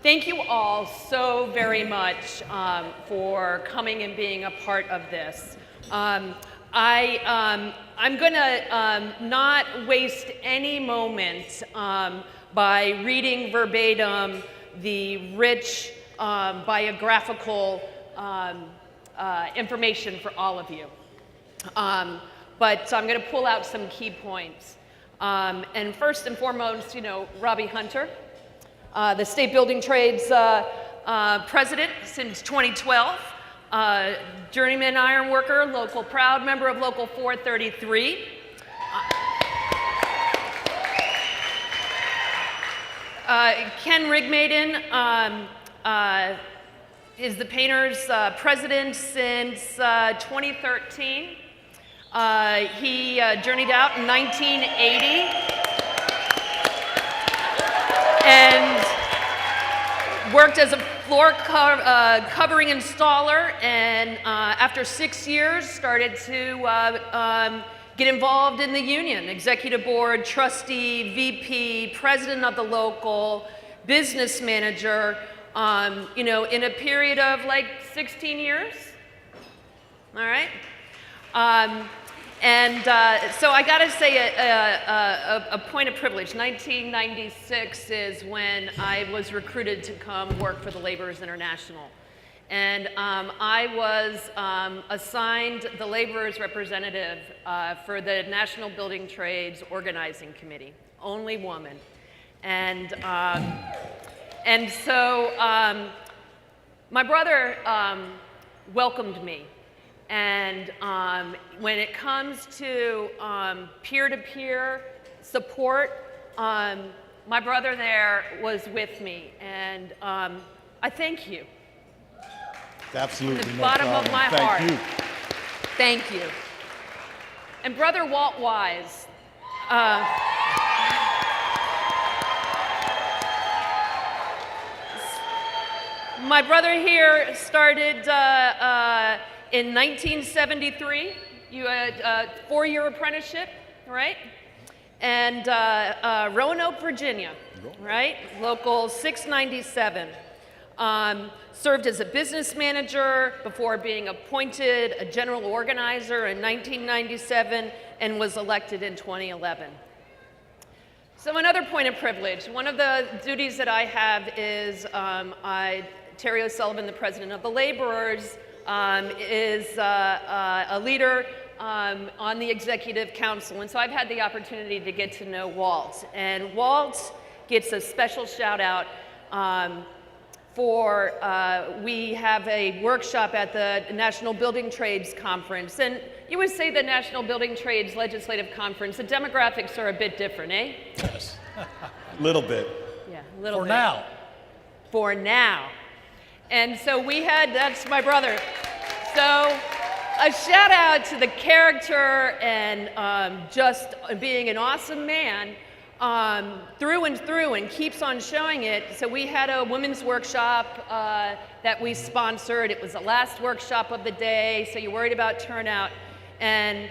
Thank you all so very much for coming and being a part of this. I'm going to not waste any moment by reading verbatim the rich biographical information for all of you. But I'm going to pull out some key points. And first and foremost, Robbie Hunter, the State Building Trades president since 2012, journeyman iron worker, local proud member of Local 433. Ken Rigmaiden is the painters president since 2013. He journeyed out in 1980 and worked as a floor covering installer, and after 6 years started to get involved in the union, executive board, trustee, VP, president of the local, business manager, in a period of like 16 years, all right? So I got to say a point of privilege. 1996 is when I was recruited to come work for the Laborers International. And I was assigned the laborers representative for the National Building Trades Organizing Committee, only woman. And so my brother welcomed me. And when it comes to peer-to-peer support, my brother there was with me, and I thank you. Absolutely, From the bottom of my heart. Thank you. Thank you. And Brother Walt Wise, my brother here started in 1973. You had a 4-year apprenticeship, right? And Roanoke, Virginia, right? Local 697. Served as a business manager before being appointed a general organizer in 1997 and was elected in 2011. So another point of privilege. One of the duties that I have is Terry O'Sullivan, the president of the Laborers, is a leader on the executive council. And so I've had the opportunity to get to know Walt. And Walt gets a special shout out for we have a workshop at the National Building Trades Conference. And you would say the National Building Trades Legislative Conference, the demographics are a bit different, eh? Yes. Little bit. Yeah, a little bit. For now. For now. And so we had, that's my brother. So a shout out to the character and just being an awesome man through and through, and keeps on showing it. So we had a women's workshop that we sponsored. It was the last workshop of the day, so you're worried about turnout. And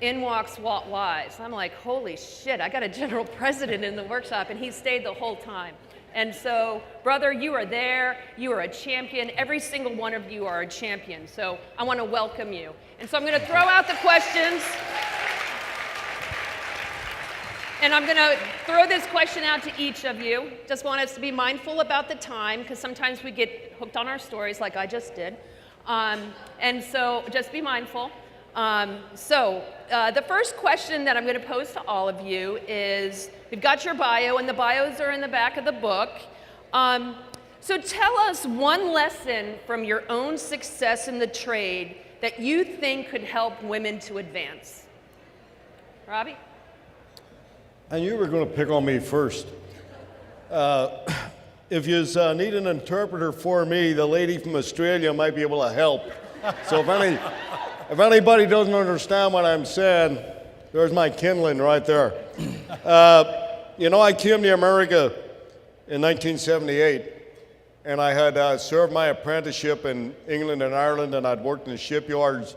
in walks Walt Wise. I'm like, holy shit, I got a general president in the workshop, and he stayed the whole time. And so, brother, you are there. You are a champion. Every single one of you are a champion. So I want to welcome you. And so I'm going to throw out the questions. And I'm going to throw this question out to each of you. Just want us to be mindful about the time, because sometimes we get hooked on our stories like I just did. And so just be mindful. The first question that I'm going to pose to all of you is, we've got your bio, and the bios are in the back of the book. So tell us one lesson from your own success in the trade that you think could help women to advance. Robbie? And you were going to pick on me first. If you need an interpreter for me, the lady from Australia might be able to help. So if anybody doesn't understand what I'm saying, there's my kindling right there. I came to America in 1978, and I had served my apprenticeship in England and Ireland, and I'd worked in the shipyards.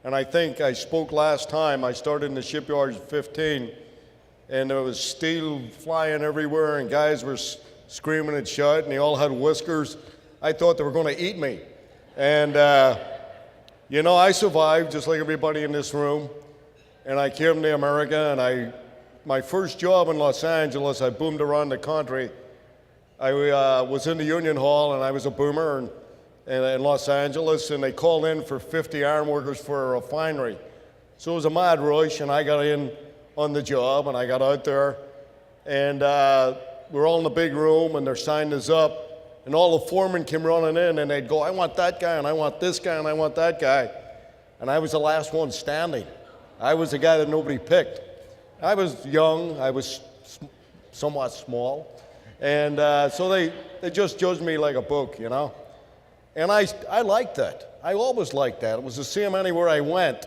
And I think I spoke last time, I started in the shipyards at 15, and there was steel flying everywhere, and guys were screaming and shouting. They all had whiskers. I thought they were going to eat me. And, you know, I survived just like everybody in this room. And I came to America, and my first job in Los Angeles, I boomed around the country. I was in the Union Hall, and I was a boomer in Los Angeles, and they called in for 50 iron workers for a refinery. So it was a mad rush, and I got in on the job, and I got out there, and we're all in the big room, and they're signing us up, and all the foremen came running in, and they'd go, I want that guy, and I want this guy, and I want that guy. And I was the last one standing. I was the guy that nobody picked. I was young, I was somewhat small, and so they just judged me like a book, you know? And I liked that. I always liked that. It was the same anywhere I went.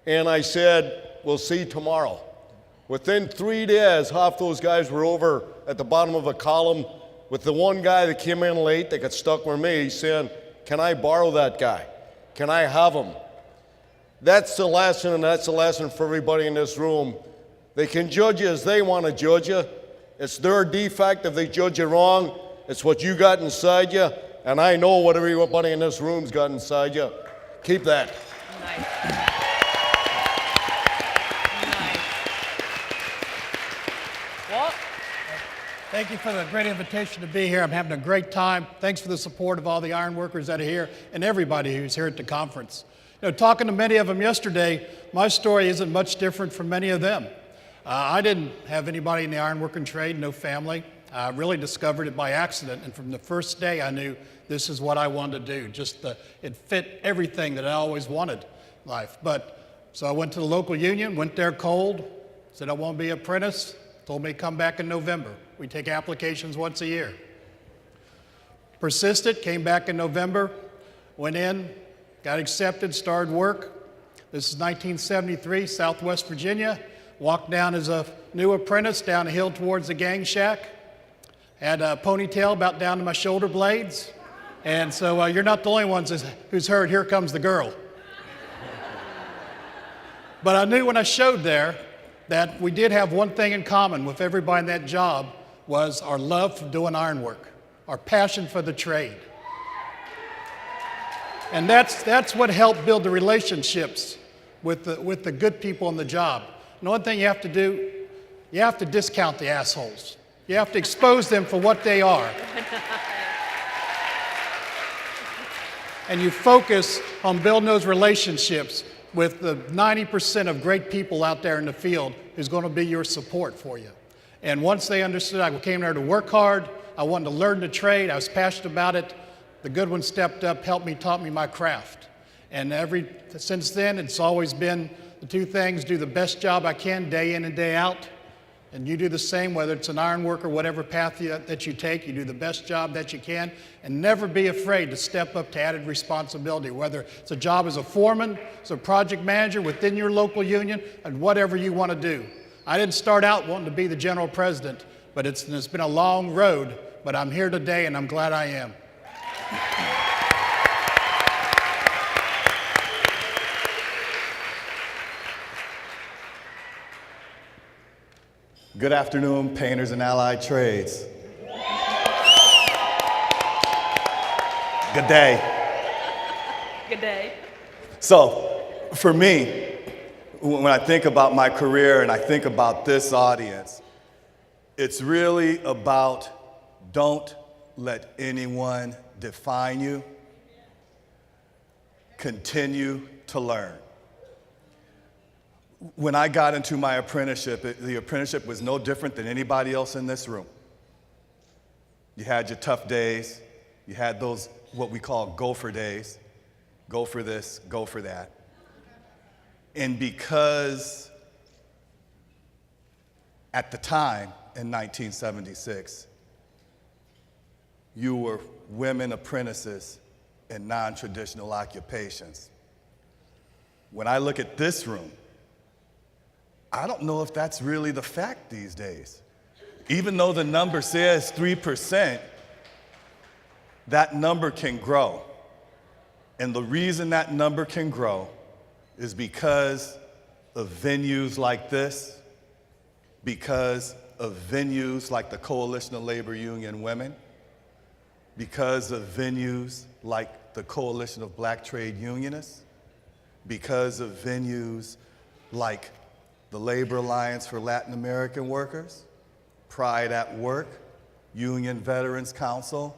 And I said, we'll see tomorrow. Within 3 days, half those guys were over at the bottom of a column with the one guy that came in late that got stuck with me saying, can I borrow that guy? Can I have him? That's the lesson, and that's the lesson for everybody in this room. They can judge you as they want to judge you. It's their defect if they judge you wrong. It's what you got inside you, and I know what everybody in this room's got inside you. Keep that. Nice. Nice. Walt? Thank you for the great invitation to be here. I'm having a great time. Thanks for the support of all the iron workers that are here and everybody who's here at the conference. You know, talking to many of them yesterday, my story isn't much different from many of them. I didn't have anybody in the ironworking trade, no family. I really discovered it by accident, and from the first day I knew this is what I wanted to do. It fit everything that I always wanted in life. So I went to the local union, went there cold, said I want to be an apprentice, told me to come back in November. We take applications once a year. Persisted, came back in November, went in, got accepted, started work. This is 1973, Southwest Virginia. Walked down as a new apprentice down a hill towards the gang shack. Had a ponytail about down to my shoulder blades. And so you're not the only ones who's heard, here comes the girl. But I knew when I showed there that we did have one thing in common with everybody in that job was our love for doing ironwork, our passion for the trade. And that's what helped build the relationships with the good people on the job. And one thing you have to do, you have to discount the assholes. You have to expose them for what they are. And you focus on building those relationships with the 90% of great people out there in the field who's going to be your support for you. And once they understood I came there to work hard, I wanted to learn the trade, I was passionate about it, the good ones stepped up, helped me, taught me my craft. And since then, it's always been the two things: do the best job I can day in and day out, and you do the same, whether it's an iron worker, whatever path that you take, you do the best job that you can, and never be afraid to step up to added responsibility, whether it's a job as a foreman, as a project manager within your local union, and whatever you want to do. I didn't start out wanting to be the general president, but it's been a long road, but I'm here today, and I'm glad I am. Good afternoon, painters and allied trades. Good day. Good day. So, for me, when I think about my career and I think about this audience, it's really about don't let anyone define you. Continue to learn. When I got into my apprenticeship, the apprenticeship was no different than anybody else in this room. You had your tough days. You had those, what we call gopher days. Go for this, go for that. And because at the time, in 1976, you were women apprentices in non-traditional occupations. When I look at this room, I don't know if that's really the fact these days. Even though the number says 3%, that number can grow. And the reason that number can grow is because of venues like this, because of venues like the Coalition of Labor Union Women, because of venues like the Coalition of Black Trade Unionists, because of venues like the Labor Alliance for Latin American Workers, Pride at Work, Union Veterans Council.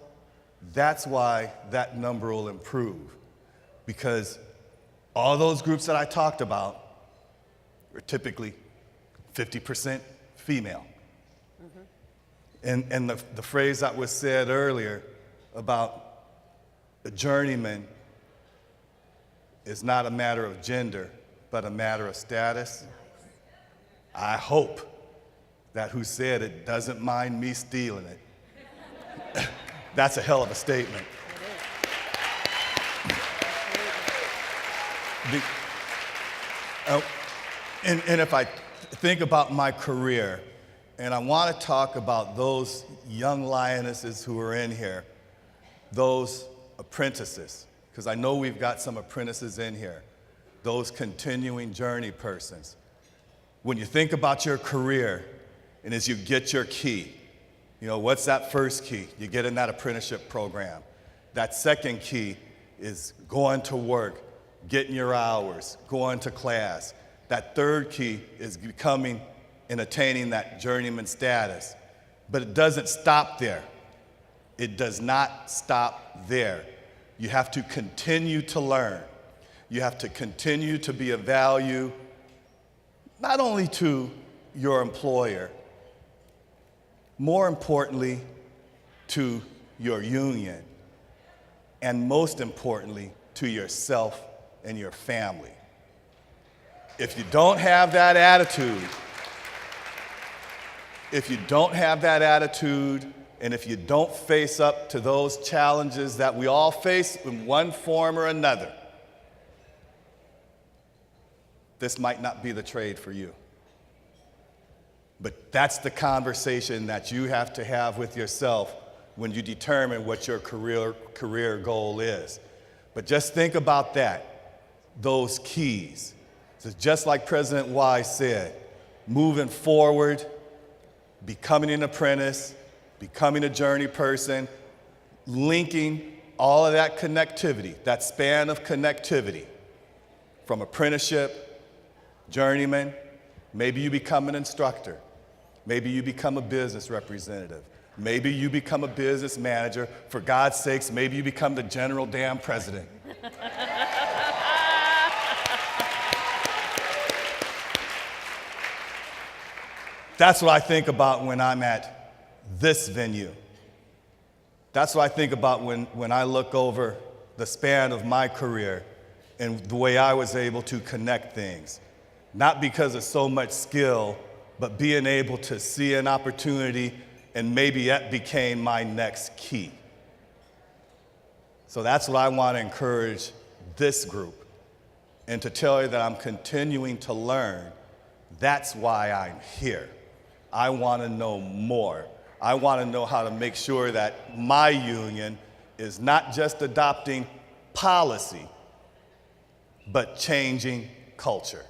That's why that number will improve, because all those groups that I talked about are typically 50% female. And the phrase that was said earlier about a journeyman is not a matter of gender, but a matter of status. I hope that who said it doesn't mind me stealing it. That's a hell of a statement. And if I think about my career, and I want to talk about those young lionesses who are in here, those apprentices, because I know we've got some apprentices in here, those continuing journey persons. When you think about your career, and as you get your key, you know, what's that first key? You get in that apprenticeship program. That second key is going to work, getting your hours, going to class. That third key is becoming and attaining that journeyman status. But it doesn't stop there. It does not stop there. You have to continue to learn. You have to continue to be of value, not only to your employer, more importantly, to your union, and most importantly, to yourself and your family. If you don't have that attitude, and if you don't face up to those challenges that we all face in one form or another, this might not be the trade for you. But that's the conversation that you have to have with yourself when you determine what your career goal is. But just think about that, those keys. So just like President Wise said, moving forward, becoming an apprentice, becoming a journey person, linking all of that connectivity, that span of connectivity, from apprenticeship, journeyman, maybe you become an instructor, maybe you become a business representative, maybe you become a business manager, for God's sakes, maybe you become the general damn president. That's what I think about when I'm at this venue. That's what I think about when I look over the span of my career and the way I was able to connect things. Not because of so much skill, but being able to see an opportunity, and maybe that became my next key. So that's what I want to encourage this group, and to tell you that I'm continuing to learn. That's why I'm here. I want to know more. I want to know how to make sure that my union is not just adopting policy, but changing culture.